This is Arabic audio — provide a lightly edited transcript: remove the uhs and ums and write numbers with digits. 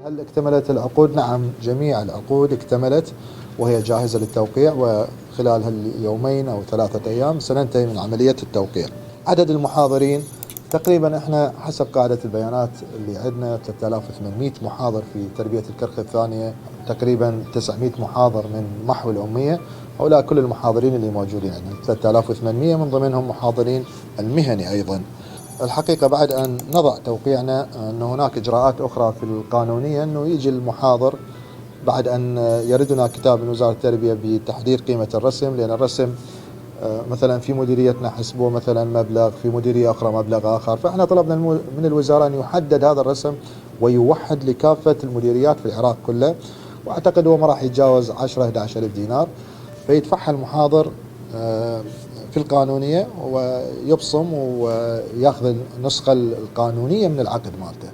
هل اكتملت العقود؟ نعم، جميع العقود اكتملت وهي جاهزة للتوقيع، وخلال هاليومين أو 3 أيام سننتهي من عملية التوقيع. عدد المحاضرين تقريبا احنا حسب قاعدة البيانات اللي عندنا 3800 محاضر في تربية الكرخ الثانية، تقريبا 900 محاضر من محو الأمية. هؤلاء كل المحاضرين اللي موجودين عندنا 3800، من ضمنهم محاضرين المهني أيضا. الحقيقة بعد أن نضع توقيعنا أن هناك إجراءات أخرى في القانونية، أنه يجي المحاضر بعد أن يردنا كتاب من وزارة التربية بتحديد قيمة الرسم، لأن الرسم مثلا في مديريتنا حسبوه مثلا مبلغ، في مديرية أخرى مبلغ آخر، فإحنا طلبنا من الوزارة أن يحدد هذا الرسم ويوحد لكافة المديريات في العراق كله، وأعتقد هو ما راح يتجاوز 10-11 ألف دينار، فيدفعها المحاضر في القانونية ويبصم ويأخذ النسخة القانونية من العقد مالته.